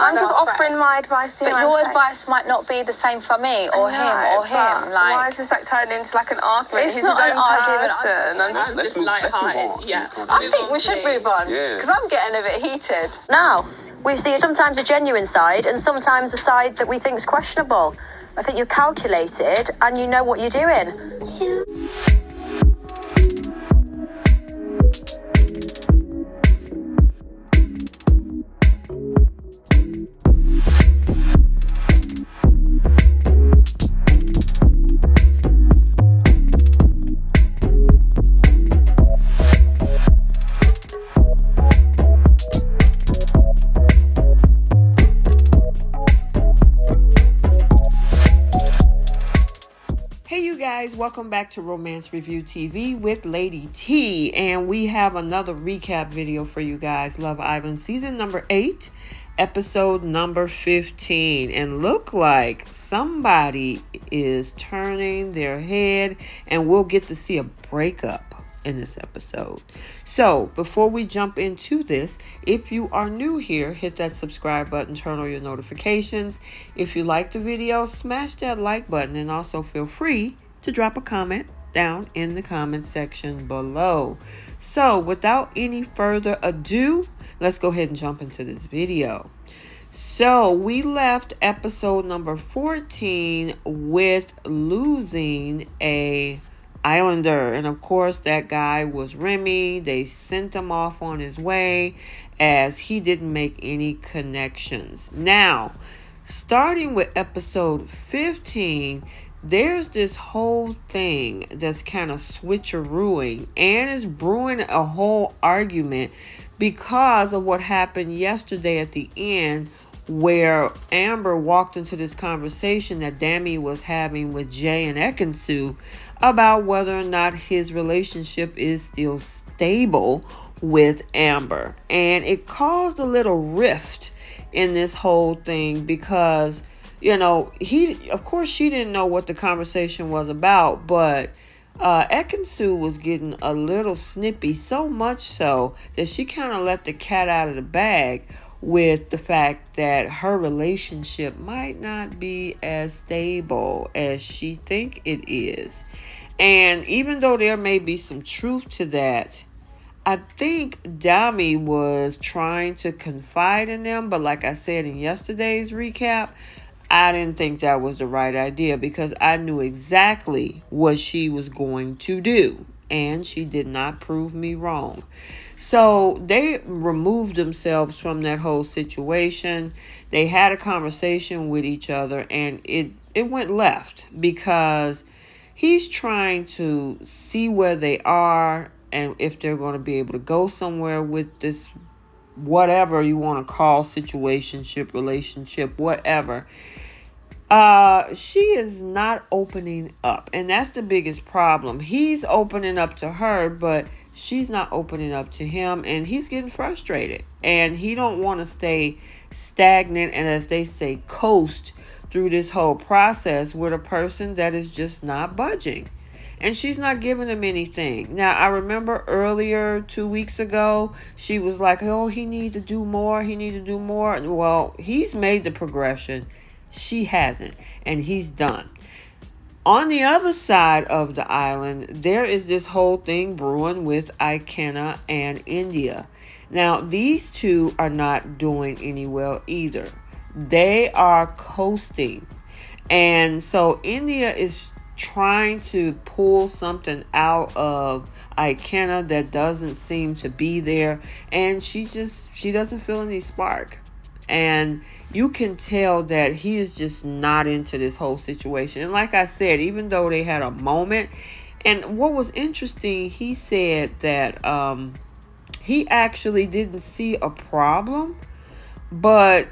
I'm just offering my advice here. But your advice might not be the same for me or him or him. Like, why is this like turned into like an argument? It's not an argument. I'm just light-hearted. Yeah. I think we should move on because I'm getting a bit heated. Now, we see sometimes a genuine side and sometimes a side that we think is questionable. I think you're calculated and you know what you're doing. Welcome back to Romance Review TV with Lady T, and we have another recap video for you guys. Love Island season number 8, episode number 15, and look like somebody is turning their head, and we'll get to see a breakup in this episode. So before we jump into this, if you are new here, hit that subscribe button, turn on your notifications. If you like the video, smash that like button, and also feel free to drop a comment down in the comment section below. So without any further ado, let's go ahead and jump into this video. So we left episode number 14 with losing a islander, and of course that guy was Remy. They sent him off on his way as he didn't make any connections. Now, starting with episode 15, there's this whole thing that's kind of switcherooing and is brewing a whole argument because of what happened yesterday at the end, where Amber walked into this conversation that Dami was having with Jay and Ekin-Su about whether or not his relationship is still stable with Amber. And it caused a little rift in this whole thing because, you know, of course she didn't know what the conversation was about, but Ekin-Su was getting a little snippy, so much so that she kind of let the cat out of the bag with the fact that her relationship might not be as stable as she think it is. And even though there may be some truth to that, I think Dami was trying to confide in them, but like I said in yesterday's recap, I didn't think that was the right idea because I knew exactly what she was going to do, and she did not prove me wrong. So they removed themselves from that whole situation. They had a conversation with each other, and it went left because he's trying to see where they are and if they're going to be able to go somewhere with this, whatever you want to call situationship, relationship, whatever. She is not opening up, and that's the biggest problem. He's opening up to her, but she's not opening up to him, and he's getting frustrated, and he don't want to stay stagnant and, as they say, coast through this whole process with a person that is just not budging. And she's not giving him anything. Now, I remember earlier, 2 weeks ago, she was like, oh, he need to do more. He need to do more. Well, he's made the progression. She hasn't. And he's done. On the other side of the island, there is this whole thing brewing with Ikenna and Indiyah. Now, these two are not doing any well either. They are coasting. And so Indiyah is trying to pull something out of Ikenna that doesn't seem to be there, and she doesn't feel any spark, and you can tell that he is just not into this whole situation. And like I said, even though they had a moment, and what was interesting, he said that he actually didn't see a problem, but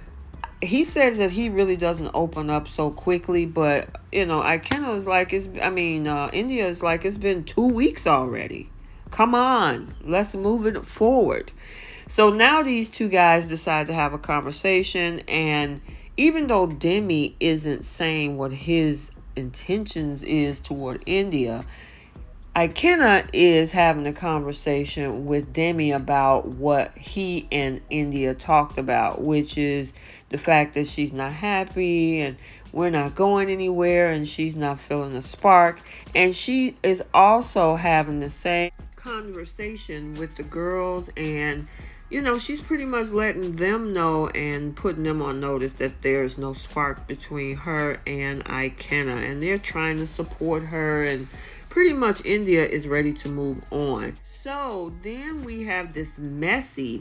he said that he really doesn't open up so quickly. But you know, Ikenna is like, Indiyah is like, it's been 2 weeks already. Come on, let's move it forward. So now these two guys decide to have a conversation, and even though Dami isn't saying what his intentions is toward Indiyah, Ikenna is having a conversation with Dami about what he and Indiyah talked about, which is the fact that she's not happy and we're not going anywhere and she's not feeling a spark. And she is also having the same conversation with the girls, and she's pretty much letting them know and putting them on notice that there's no spark between her and Ikenna, and they're trying to support her, and pretty much Indiyah is ready to move on. So then we have this messy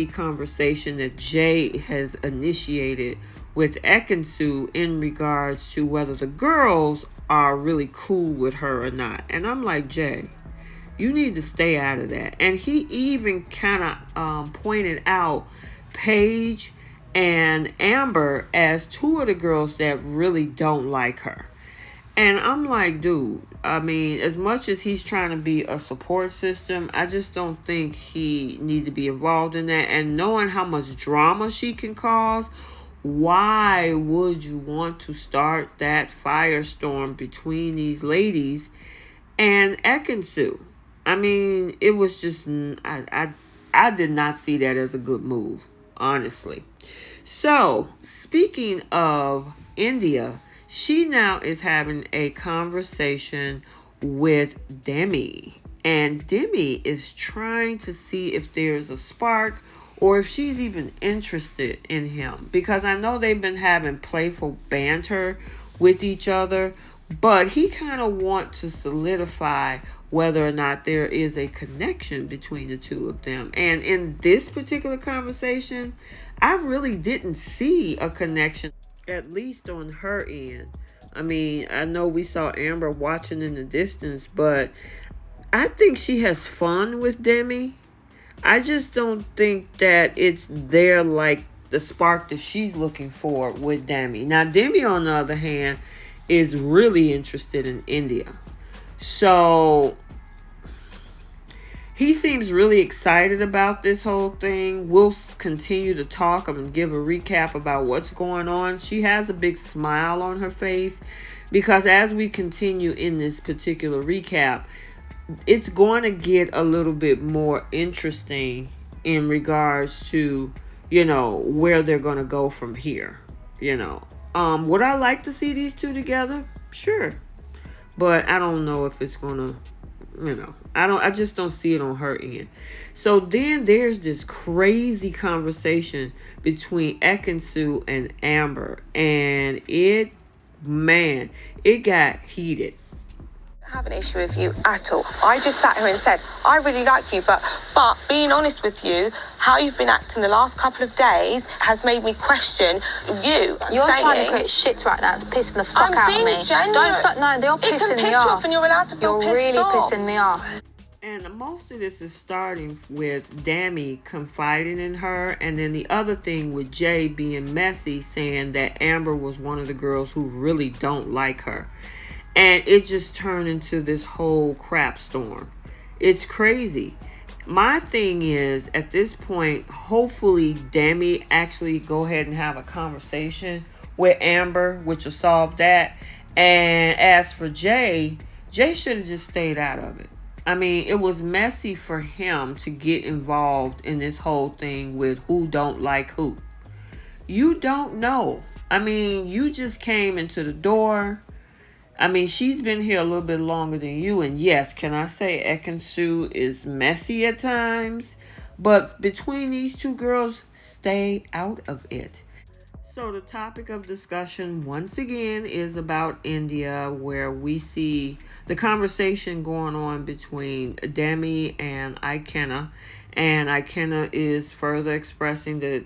conversation that Jay has initiated with Ekin-Su in regards to whether the girls are really cool with her or not. And I'm like, Jay, you need to stay out of that. And he even kind of pointed out Paige and Amber as two of the girls that really don't like her. And I'm like, dude, I mean, as much as he's trying to be a support system, I just don't think he need to be involved in that. And knowing how much drama she can cause, why would you want to start that firestorm between these ladies and Ekin-Su? I mean, it was just, I did not see that as a good move, honestly. So, speaking of Indiyah, she now is having a conversation with Dami. And Dami is trying to see if there's a spark or if she's even interested in him. Because I know they've been having playful banter with each other, but he kind of wants to solidify whether or not there is a connection between the two of them. And in this particular conversation, I really didn't see a connection, at least on her end. I mean, I know we saw Amber watching in the distance, but I think she has fun with Dami. I just don't think that it's there like the spark that she's looking for with Dami. Now, Dami, on the other hand, is really interested in Indiyah. So he seems really excited about this whole thing. We'll continue to talk and give a recap about what's going on. She has a big smile on her face because as we continue in this particular recap, it's going to get a little bit more interesting in regards to, where they're going to go from here. Would I like to see these two together? Sure. But I don't know if it's going to, I just don't see it on her end. So then there's this crazy conversation between Ekin-Su and Amber. And it got heated. Have an issue with you at all. I just sat here and said, I really like you, but being honest with you, how you've been acting the last couple of days has made me question you. You're trying to create shit right now. It's pissing the fuck out of me. Genuine. Don't stop. No, they're pissing me off. Off and you're allowed to feel You're really off. pissing me off. And most of this is starting with Dami confiding in her, and then the other thing with Jay being messy, saying that Amber was one of the girls who really don't like her. And it just turned into this whole crap storm. It's crazy. My thing is, at this point, hopefully Dami actually go ahead and have a conversation with Amber, which will solve that. And as for Jay should have just stayed out of it. I mean, it was messy for him to get involved in this whole thing with who don't like who. You don't know. I mean, you just came into the door. I mean, she's been here a little bit longer than you. And yes, can I say Ekin-Su is messy at times? But between these two girls, stay out of it. So the topic of discussion once again is about Indiyah, where we see the conversation going on between Dami and Ikenna. And Ikenna is further expressing that,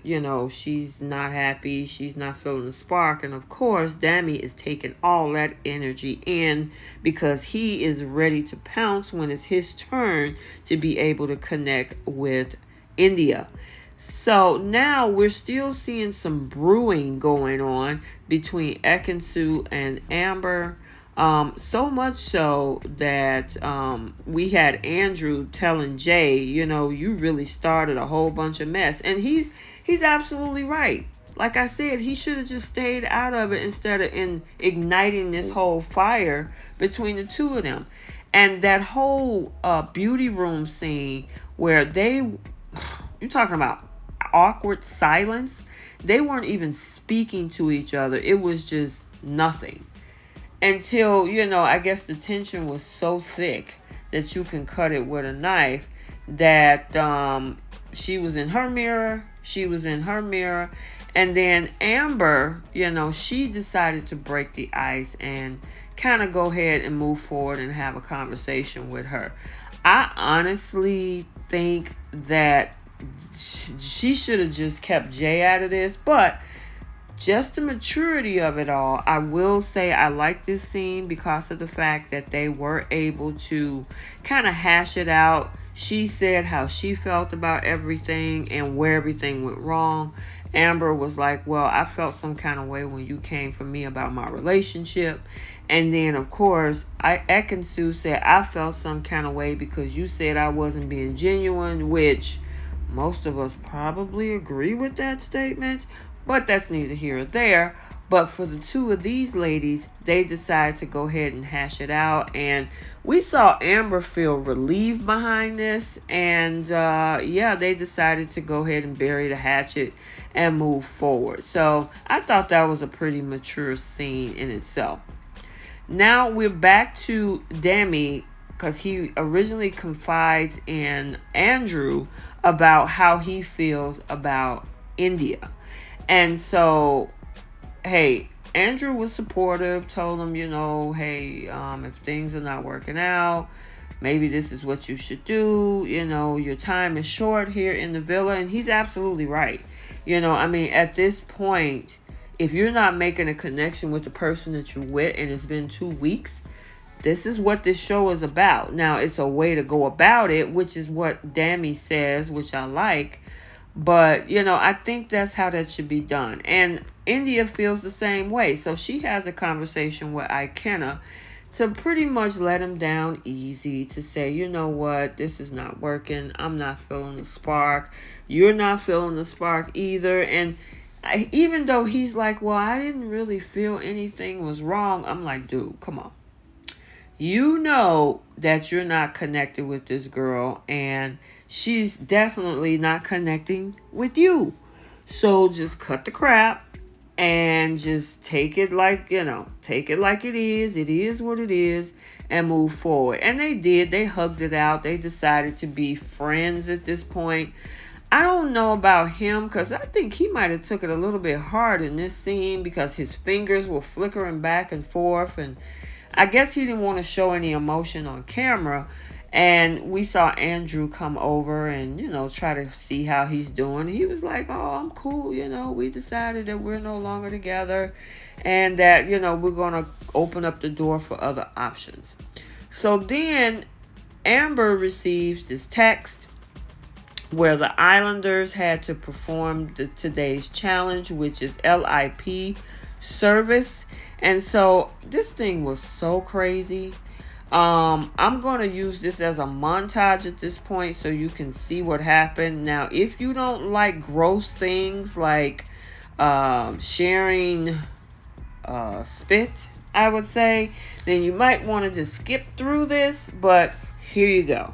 she's not happy. She's not feeling the spark. And of course, Dami is taking all that energy in because he is ready to pounce when it's his turn to be able to connect with Indiyah. So now we're still seeing some brewing going on between Ekin-Su and Amber. So much so that we had Andrew telling Jay, you really started a whole bunch of mess. And he's absolutely right. Like I said, he should have just stayed out of it instead of igniting this whole fire between the two of them. And that whole beauty room scene where you're talking about awkward silence. They weren't even speaking to each other. It was just nothing. Until, I guess the tension was so thick that you can cut it with a knife, that she was in her mirror, and then Amber, she decided to break the ice and kind of go ahead and move forward and have a conversation with her. I honestly think that she should have just kept Jay out of this, but just the maturity of it all, I will say I like this scene because of the fact that they were able to kind of hash it out. She said how she felt about everything and where everything went wrong. Amber was like, well, I felt some kind of way when you came for me about my relationship. And then, of course, Ekin-Su said, I felt some kind of way because you said I wasn't being genuine, which most of us probably agree with that statement. But that's neither here or there. But for the two of these ladies, they decided to go ahead and hash it out. And we saw Amber feel relieved behind this. And they decided to go ahead and bury the hatchet and move forward. So I thought that was a pretty mature scene in itself. Now we're back to Dami, because he originally confides in Andrew about how he feels about Indiyah. And so, hey, Andrew was supportive, told him, hey, if things are not working out, maybe this is what you should do. Your time is short here in the villa. And he's absolutely right. At this point, if you're not making a connection with the person that you're with and it's been 2 weeks, this is what this show is about. Now, it's a way to go about it, which is what Dami says, which I like. But, I think that's how that should be done. And Indiyah feels the same way. So she has a conversation with Ikenna to pretty much let him down easy, to say, you know what, this is not working. I'm not feeling the spark. You're not feeling the spark either. And even though he's like, well, I didn't really feel anything was wrong. I'm like, dude, come on. You know that you're not connected with this girl, and she's definitely not connecting with you. So just cut the crap and just take it like, take it like it is. It is what it is, and move forward. And they did. They hugged it out. They decided to be friends at this point. I don't know about him, because I think he might have took it a little bit hard in this scene because his fingers were flickering back and forth, and I guess he didn't want to show any emotion on camera. And we saw Andrew come over and, try to see how he's doing. He was like, oh, I'm cool. We decided that we're no longer together and that, we're going to open up the door for other options. So then Amber receives this text where the Islanders had to perform today's challenge, which is LIP service. And so this thing was so crazy. I'm going to use this as a montage at this point so you can see what happened. Now, if you don't like gross things like sharing spit, I would say, then you might want to just skip through this. But here you go.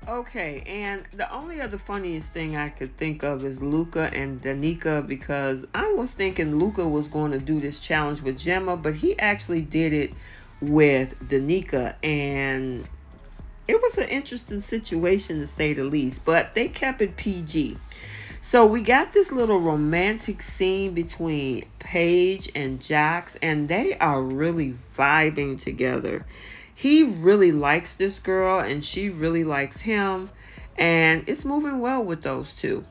Okay, and the only other funniest thing I could think of is Luca and Danica, because I was thinking Luca was going to do this challenge with Gemma, but he actually did it with Danica, and it was an interesting situation to say the least, but they kept it PG. So we got this little romantic scene between Paige and Jacques, and they are really vibing together. He really likes this girl, and she really likes him, and it's moving well with those two.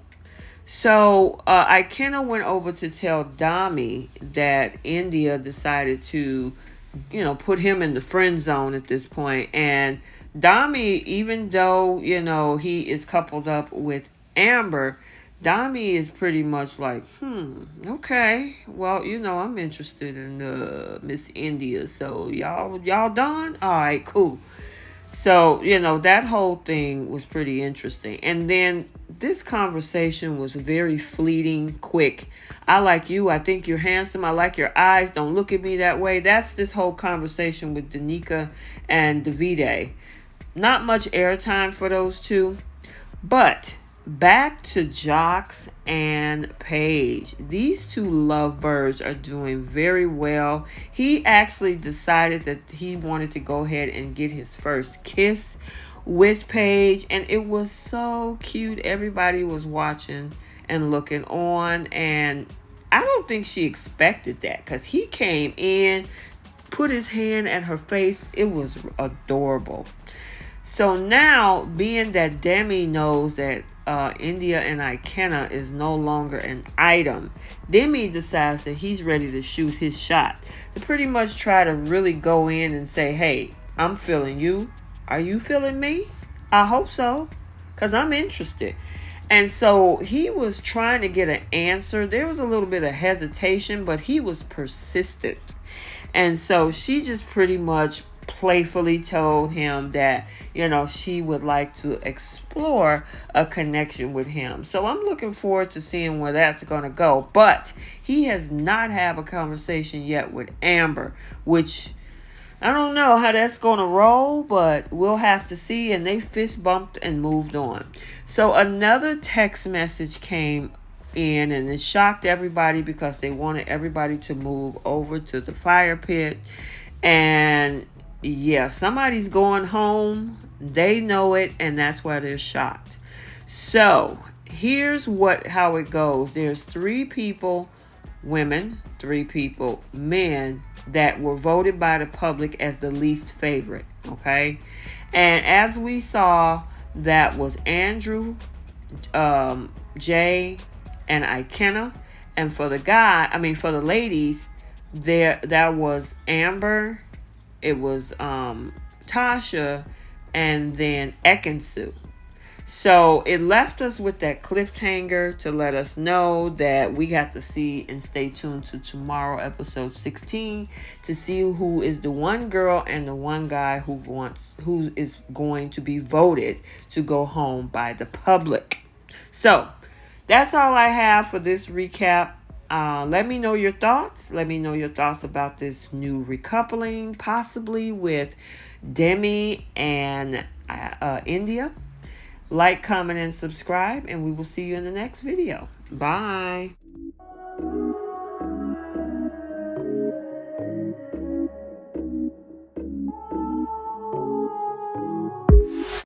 So Ikenna went over to tell Dami that Indiyah decided to, put him in the friend zone at this point. And Dami, even though, he is coupled up with Amber, Dami is pretty much like, okay, well, I'm interested in Miss Indiyah. So y'all done? All right, cool. So, that whole thing was pretty interesting. And then this conversation was very fleeting, quick. I like you. I think you're handsome. I like your eyes. Don't look at me that way. That's this whole conversation with Danica and Davide. Not much airtime for those two. But back to Jacques and Paige. These two lovebirds are doing very well. He actually decided that he wanted to go ahead and get his first kiss with Paige, and it was so cute. Everybody was watching and looking on, and I don't think she expected that, because he came in, put his hand at her face. It was adorable. So now, being that Dami knows that Indiyah and Ikenna is no longer an item, Dami decides that he's ready to shoot his shot. To pretty much try to really go in and say, hey, I'm feeling you. Are you feeling me? I hope so, because I'm interested. And so he was trying to get an answer. There was a little bit of hesitation, but he was persistent. And so she just pretty much playfully told him that, she would like to explore a connection with him. So I'm looking forward to seeing where that's going to go. But he has not had a conversation yet with Amber, which I don't know how that's going to roll, but we'll have to see. And they fist bumped and moved on. So another text message came in, and it shocked everybody because they wanted everybody to move over to the fire pit. And yeah, somebody's going home. They know it, and that's why they're shocked. So here's how it goes. There's 3 people, women, 3 people, men, that were voted by the public as the least favorite. Okay, and as we saw, that was Andrew, Jay, and Ikenna. And for the ladies, that was Amber. It was Tasha, and then Ekin-Su. So it left us with that cliffhanger to let us know that we got to see, and stay tuned to tomorrow, episode 16, to see who is the one girl and the one guy who is going to be voted to go home by the public. So that's all I have for this recap. Let me know your thoughts. Let me know your thoughts about this new recoupling, possibly with Dami and Indiyah. Like, comment, and subscribe, and we will see you in the next video. Bye.